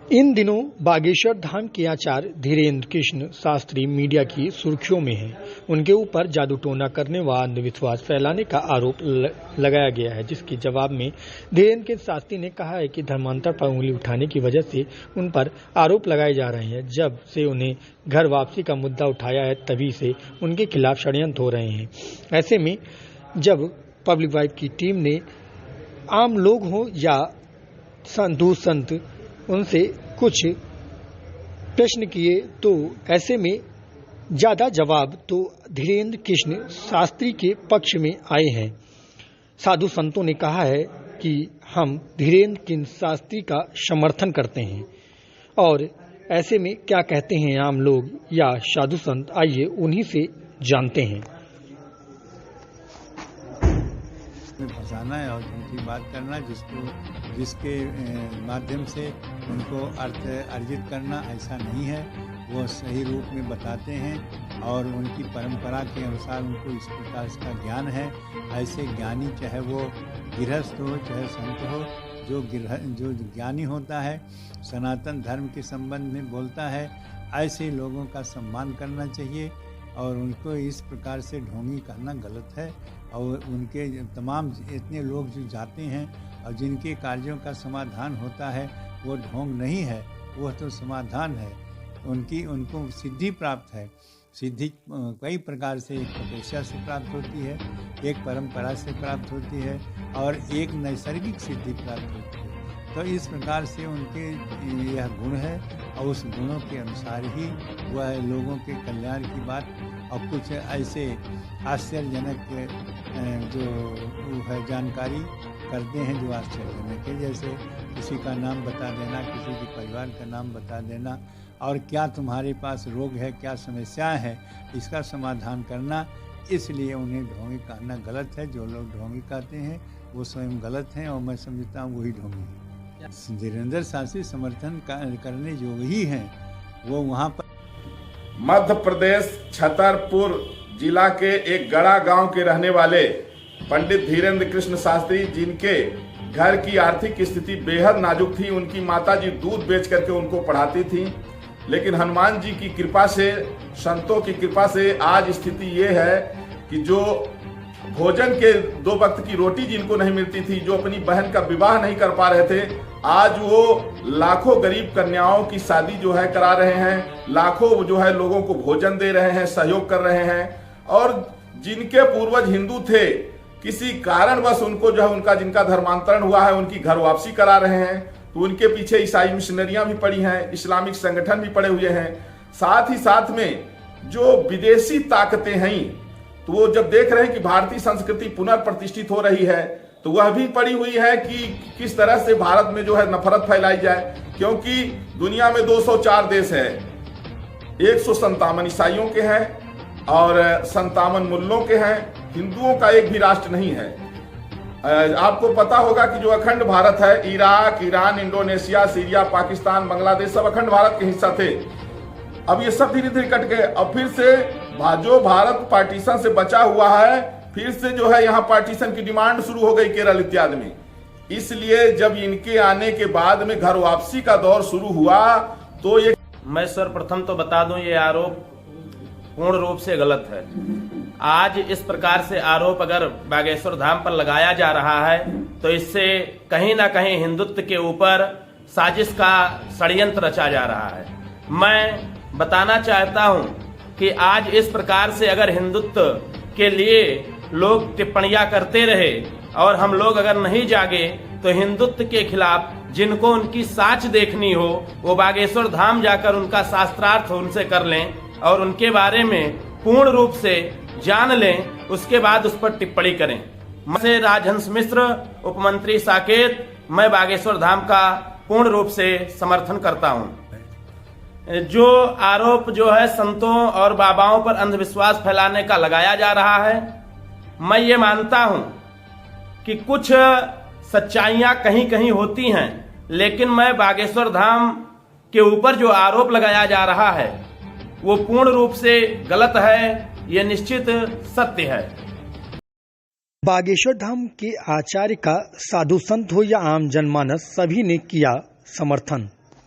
इन दिनों बागेश्वर धाम के आचार्य धीरेन्द्र कृष्ण शास्त्री मीडिया की सुर्खियों में हैं। उनके ऊपर जादू टोना करने व अंधविश्वास फैलाने का आरोप लगाया गया है, जिसके जवाब में धीरेन्द्र कृष्ण शास्त्री ने कहा है कि धर्मांतर पर उंगली उठाने की वजह से उन पर आरोप लगाए जा रहे हैं। जब से उन्हें घर वापसी का मुद्दा उठाया है, तभी से उनके खिलाफ षड्यंत्र हो रहे हैं। ऐसे में जब पब्लिक वाइफ की टीम ने आम लोग हों या साधु संत उनसे कुछ प्रश्न किए, तो ऐसे में ज्यादा जवाब तो धीरेन्द्र कृष्ण शास्त्री के पक्ष में आए हैं। साधु संतों ने कहा है कि हम धीरेन्द्र कृष्ण शास्त्री का समर्थन करते हैं, और ऐसे में क्या कहते हैं आम लोग या साधु संत, आइए उन्हीं से जानते हैं। फंसाना है और उनकी बात करना, जिसके माध्यम से उनको अर्थ अर्जित करना, ऐसा नहीं है। वो सही रूप में बताते हैं और उनकी परंपरा के अनुसार उनको इस प्रकार इसका ज्ञान है। ऐसे ज्ञानी, चाहे वो गृहस्थ हो चाहे संत हो, जो ज्ञानी होता है, सनातन धर्म के संबंध में बोलता है, ऐसे लोगों का सम्मान करना चाहिए और उनको इस प्रकार से ढोंगी करना गलत है। और उनके तमाम इतने लोग जो जाते हैं और जिनके कार्यों का समाधान होता है, वो ढोंग नहीं है, वह तो समाधान है। उनको सिद्धि प्राप्त है। सिद्धि कई प्रकार से, एक तपस्या से प्राप्त होती है, एक परंपरा से प्राप्त होती है और एक नैसर्गिक सिद्धि प्राप्त होती है। तो इस प्रकार से उनके यह गुण है और उस गुणों के अनुसार ही वह लोगों के कल्याण की बात और कुछ ऐसे आश्चर्यजनक जो है जानकारी करते हैं, जो आश्चर्यजनक है। जैसे किसी का नाम बता देना, किसी के परिवार का नाम बता देना और क्या तुम्हारे पास रोग है, क्या समस्याएं है, इसका समाधान करना। इसलिए उन्हें ढोंगी कहना गलत है। जो लोग ढोंगी कहते हैं वो स्वयं गलत हैं और मैं समझता हूँ वही ढोंगी है। धीरेन्द्र शास्त्री समर्थन करने जो ही हैं, वो वहाँ पर मध्य प्रदेश छतरपुर जिला के एक गड़ा गांव के रहने वाले पंडित धीरेन्द्र कृष्ण शास्त्री, जिनके घर की आर्थिक स्थिति बेहद नाजुक थी। उनकी माताजी दूध बेच करके उनको पढ़ाती थी, लेकिन हनुमान जी की कृपा से, संतों की कृपा से आज स्थिति ये है कि जो भोजन के 2 वक्त की रोटी जिनको नहीं मिलती थी, जो अपनी बहन का विवाह नहीं कर पा रहे थे, आज वो लाखों गरीब कन्याओं की शादी जो है करा रहे हैं, लाखों जो है लोगों को भोजन दे रहे हैं, सहयोग कर रहे हैं। और जिनके पूर्वज हिंदू थे, किसी कारणवश उनको जो है उनका जिनका धर्मांतरण हुआ है, उनकी घर वापसी करा रहे हैं। तो उनके पीछे ईसाई मिशनरियां भी पड़ी हैं, इस्लामिक संगठन भी पड़े हुए हैं। साथ ही साथ में जो विदेशी ताकतें हैं, तो वो जब देख रहे हैं कि भारतीय संस्कृति पुनर्प्रतिष्ठित हो रही है, तो वह भी पड़ी हुई है कि किस तरह से भारत में जो है नफरत फैलाई जाए। क्योंकि दुनिया में 204 देश है, 157 ईसाइयों के हैं और 57 मुल्लों के हैं, हिंदुओं का एक भी राष्ट्र नहीं है। आपको पता होगा कि जो अखंड भारत है, Iraq, Iran, Indonesia, Syria, Pakistan, Bangladesh, सब अखंड भारत के हिस्सा थे। अब ये सब धीरे धीरे कट गए। अब फिर से जो भारत पार्टीशन से बचा हुआ है, फिर से जो है यहाँ पार्टीशन की डिमांड शुरू हो गई केरल इत्यादि में। इसलिए जब इनके आने के बाद में घर वापसी का दौर शुरू हुआ, तो ये मैं सर्वप्रथम तो बता दूं, ये आरोप पूर्ण रूप से गलत है। आज इस प्रकार से आरोप अगर बागेश्वर धाम पर लगाया जा रहा है, तो इससे कहीं ना कहीं हिंदुत्व के ऊपर साजिश का षड्यंत्र रचा जा रहा है। मैं बताना चाहता हूं कि आज इस प्रकार से अगर हिंदुत्व के लिए लोग टिप्पणियां करते रहे और हम लोग अगर नहीं जागे, तो हिंदुत्व के खिलाफ जिनको उनकी साच देखनी हो, वो बागेश्वर धाम जाकर उनका शास्त्रार्थ उनसे कर लें और उनके बारे में पूर्ण रूप से जान लें, उसके बाद उस पर टिप्पणी करें। मैं राजहंस मिश्र, उपमंत्री साकेत, मैं बागेश्वर धाम का पूर्ण रूप से समर्थन करता हूं। जो आरोप जो है संतों और बाबाओं पर अंधविश्वास फैलाने का लगाया जा रहा है, मैं ये मानता हूं कि कुछ सच्चाइयां कहीं कहीं होती हैं, लेकिन मैं बागेश्वर धाम के ऊपर जो आरोप लगाया जा रहा है वो पूर्ण रूप से गलत है, ये निश्चित सत्य है। बागेश्वर धाम के आचार्य का साधु संत हो या आम जनमानस, सभी ने किया समर्थन।